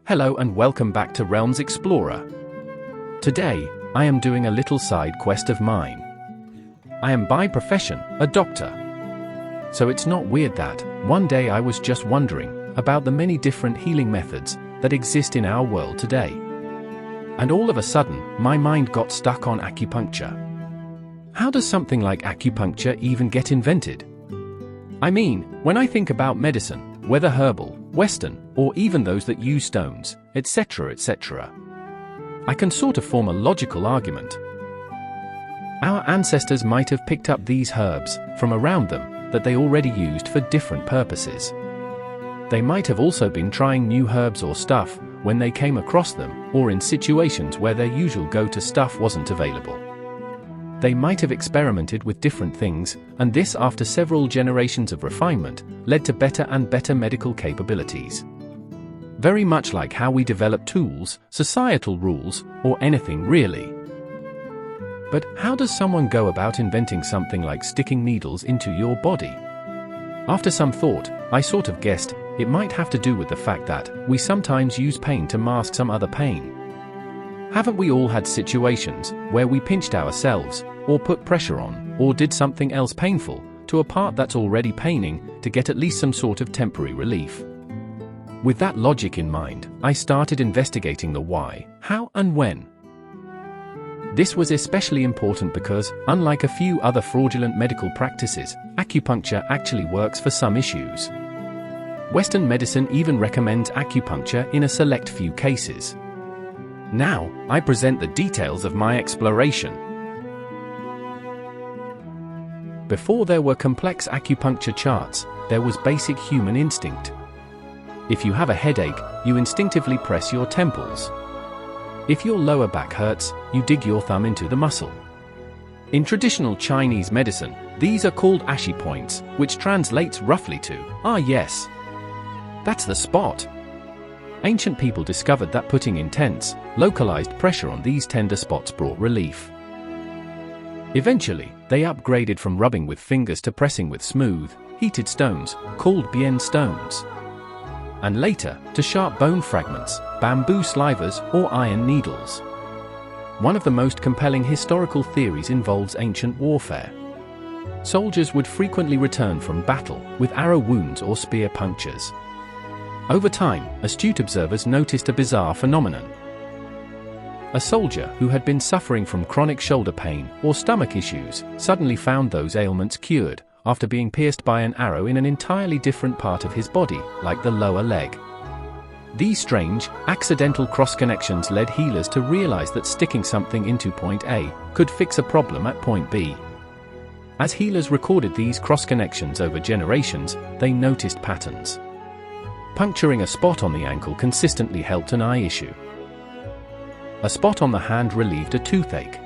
Hello and welcome back to Realms Explorer. Today, I am doing a little side quest of mine. I am by profession a doctor. So it's not weird that, one day I was just wondering about the many different healing methods that exist in our world today. And all of a sudden, my mind got stuck on acupuncture. How does something like acupuncture even get invented? I mean, when I think about medicine, whether herbal, Western, or even those that use stones, etc., etc., I can sort of form a logical argument. Our ancestors might have picked up these herbs from around them that they already used for different purposes. They might have also been trying new herbs or stuff when they came across them, or in situations where their usual go-to stuff wasn't available. They might have experimented with different things, and this, after several generations of refinement, led to better and better medical capabilities. Very much like how we develop tools, societal rules, or anything really. But how does someone go about inventing something like sticking needles into your body? After some thought, I sort of guessed it might have to do with the fact that we sometimes use pain to mask some other pain. Haven't we all had situations where we pinched ourselves, or put pressure on, or did something else painful to a part that's already paining to get at least some sort of temporary relief? With that logic in mind, I started investigating the why, how, and when. This was especially important because, unlike a few other fraudulent medical practices, acupuncture actually works for some issues. Western medicine even recommends acupuncture in a select few cases. Now, I present the details of my exploration. Before there were complex acupuncture charts, there was basic human instinct. If you have a headache, you instinctively press your temples. If your lower back hurts, you dig your thumb into the muscle. In traditional Chinese medicine, these are called ashi points, which translates roughly to, "Ah yes, that's the spot." Ancient people discovered that putting intense, localized pressure on these tender spots brought relief. Eventually, they upgraded from rubbing with fingers to pressing with smooth, heated stones, called bien stones. And later, to sharp bone fragments, bamboo slivers, or iron needles. One of the most compelling historical theories involves ancient warfare. Soldiers would frequently return from battle with arrow wounds or spear punctures. Over time, astute observers noticed a bizarre phenomenon. A soldier who had been suffering from chronic shoulder pain or stomach issues suddenly found those ailments cured after being pierced by an arrow in an entirely different part of his body, like the lower leg. These strange, accidental cross-connections led healers to realize that sticking something into point A could fix a problem at point B. As healers recorded these cross-connections over generations, they noticed patterns. Puncturing a spot on the ankle consistently helped an eye issue. A spot on the hand relieved a toothache.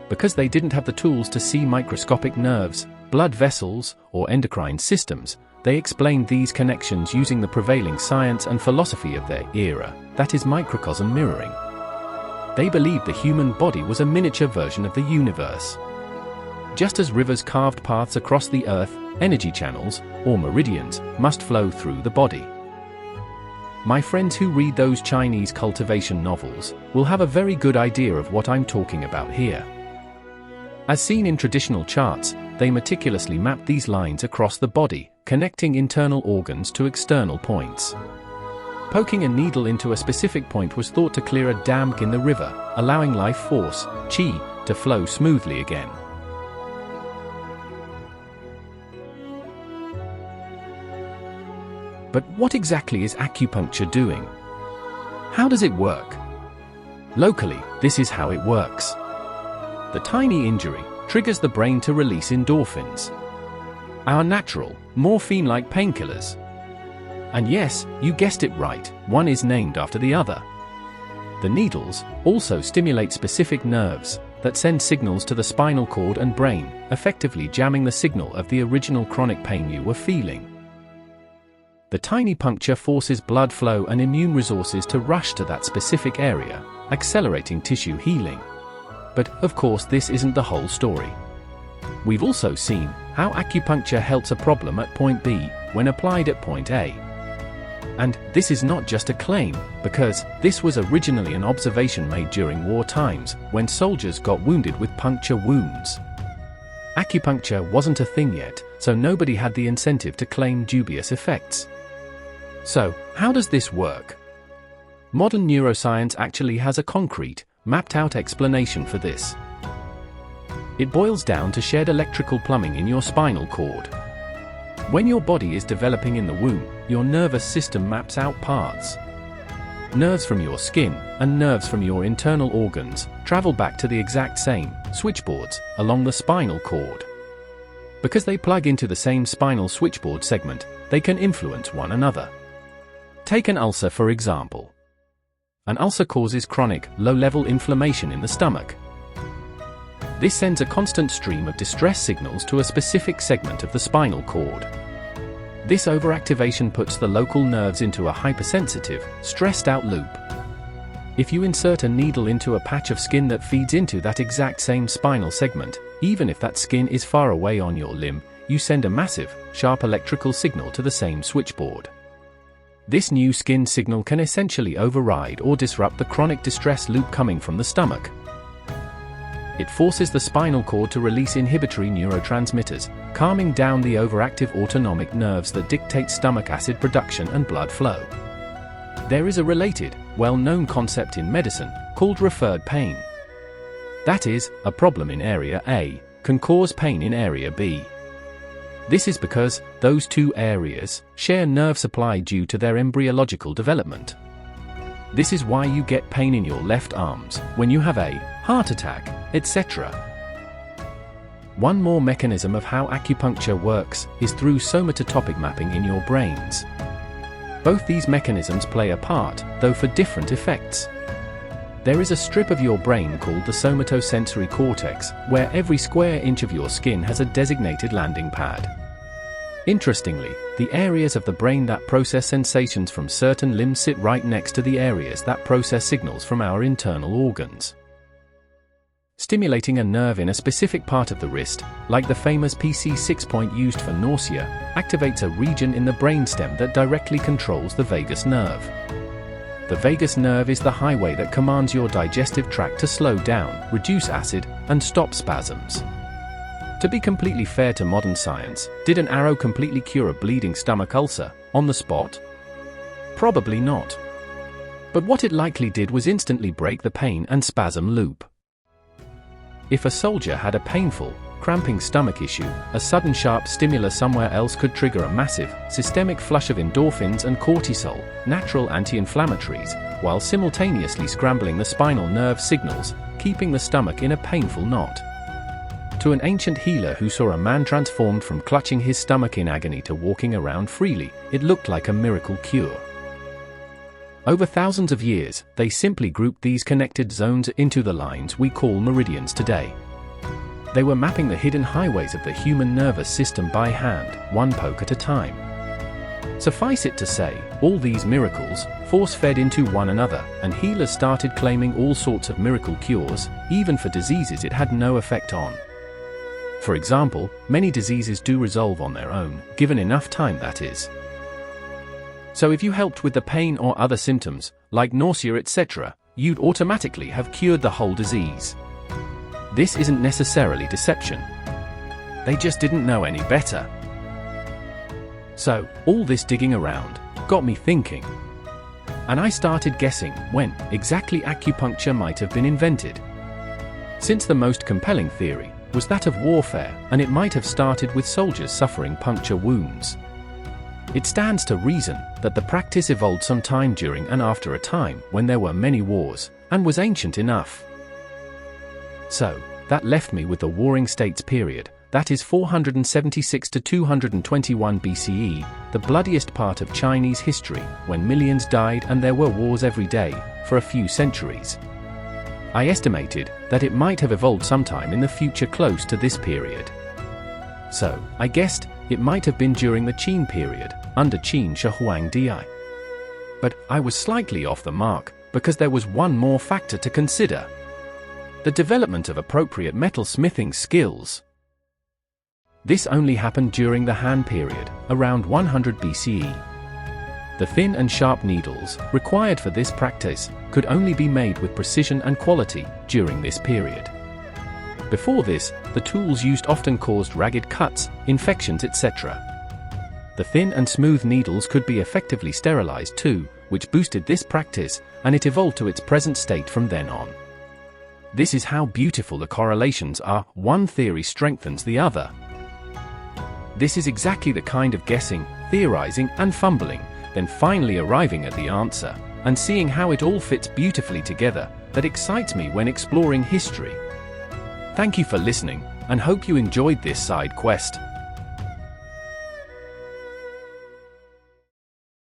Because they didn't have the tools to see microscopic nerves, blood vessels, or endocrine systems, they explained these connections using the prevailing science and philosophy of their era, that is microcosm mirroring. They believed the human body was a miniature version of the universe. Just as rivers carved paths across the earth, energy channels, or meridians, must flow through the body. My friends who read those Chinese cultivation novels will have a very good idea of what I'm talking about here. As seen in traditional charts, they meticulously mapped these lines across the body, connecting internal organs to external points. Poking a needle into a specific point was thought to clear a dam in the river, allowing life force, qi, to flow smoothly again. But what exactly is acupuncture doing? How does it work? Locally, this is how it works. The tiny injury triggers the brain to release endorphins, our natural, morphine-like painkillers. And yes, you guessed it right, one is named after the other. The needles also stimulate specific nerves that send signals to the spinal cord and brain, effectively jamming the signal of the original chronic pain you were feeling. The tiny puncture forces blood flow and immune resources to rush to that specific area, accelerating tissue healing. But, of course, this isn't the whole story. We've also seen how acupuncture helps a problem at point B when applied at point A. And this is not just a claim, because this was originally an observation made during war times, when soldiers got wounded with puncture wounds. Acupuncture wasn't a thing yet, so nobody had the incentive to claim dubious effects. So, how does this work? Modern neuroscience actually has a concrete, mapped-out explanation for this. It boils down to shared electrical plumbing in your spinal cord. When your body is developing in the womb, your nervous system maps out paths. Nerves from your skin and nerves from your internal organs travel back to the exact same switchboards along the spinal cord. Because they plug into the same spinal switchboard segment, they can influence one another. Take an ulcer for example. An ulcer causes chronic, low-level inflammation in the stomach. This sends a constant stream of distress signals to a specific segment of the spinal cord. This overactivation puts the local nerves into a hypersensitive, stressed-out loop. If you insert a needle into a patch of skin that feeds into that exact same spinal segment, even if that skin is far away on your limb, you send a massive, sharp electrical signal to the same switchboard. This new skin signal can essentially override or disrupt the chronic distress loop coming from the stomach. It forces the spinal cord to release inhibitory neurotransmitters, calming down the overactive autonomic nerves that dictate stomach acid production and blood flow. There is a related, well-known concept in medicine, called referred pain. That is, a problem in area A can cause pain in area B. This is because those two areas share nerve supply due to their embryological development. This is why you get pain in your left arms when you have a heart attack, etc. One more mechanism of how acupuncture works is through somatotopic mapping in your brains. Both these mechanisms play a part, though for different effects. There is a strip of your brain called the somatosensory cortex, where every square inch of your skin has a designated landing pad. Interestingly, the areas of the brain that process sensations from certain limbs sit right next to the areas that process signals from our internal organs. Stimulating a nerve in a specific part of the wrist, like the famous PC6 point used for nausea, activates a region in the brainstem that directly controls the vagus nerve. The vagus nerve is the highway that commands your digestive tract to slow down, reduce acid, and stop spasms. To be completely fair to modern science, did an arrow completely cure a bleeding stomach ulcer, on the spot? Probably not. But what it likely did was instantly break the pain and spasm loop. If a soldier had a painful, cramping stomach issue, a sudden sharp stimulus somewhere else could trigger a massive, systemic flush of endorphins and cortisol, natural anti-inflammatories, while simultaneously scrambling the spinal nerve signals, keeping the stomach in a painful knot. To an ancient healer who saw a man transformed from clutching his stomach in agony to walking around freely, it looked like a miracle cure. Over thousands of years, they simply grouped these connected zones into the lines we call meridians today. They were mapping the hidden highways of the human nervous system by hand, one poke at a time. Suffice it to say, all these miracles force-fed into one another, and healers started claiming all sorts of miracle cures, even for diseases it had no effect on. For example, many diseases do resolve on their own, given enough time, that is. So if you helped with the pain or other symptoms, like nausea, etc., you'd automatically have cured the whole disease. This isn't necessarily deception. They just didn't know any better. So, all this digging around got me thinking. And I started guessing when exactly acupuncture might have been invented. Since the most compelling theory was that of warfare, and it might have started with soldiers suffering puncture wounds. It stands to reason that the practice evolved sometime during and after a time when there were many wars, and was ancient enough. So, that left me with the Warring States period, that is 476 to 221 BCE, the bloodiest part of Chinese history, when millions died and there were wars every day, for a few centuries. I estimated that it might have evolved sometime in the future close to this period. So, I guessed it might have been during the Qin period, under Qin Shi Huangdi. But I was slightly off the mark, because there was one more factor to consider: the development of appropriate metal smithing skills. This only happened during the Han period, around 100 BCE. The thin and sharp needles required for this practice could only be made with precision and quality during this period. Before this, the tools used often caused ragged cuts, infections, etc. The thin and smooth needles could be effectively sterilized too, which boosted this practice, and it evolved to its present state from then on. This is how beautiful the correlations are. One theory strengthens the other. This is exactly the kind of guessing, theorizing, and fumbling, then finally arriving at the answer, and seeing how it all fits beautifully together, that excites me when exploring history. Thank you for listening, and hope you enjoyed this side quest.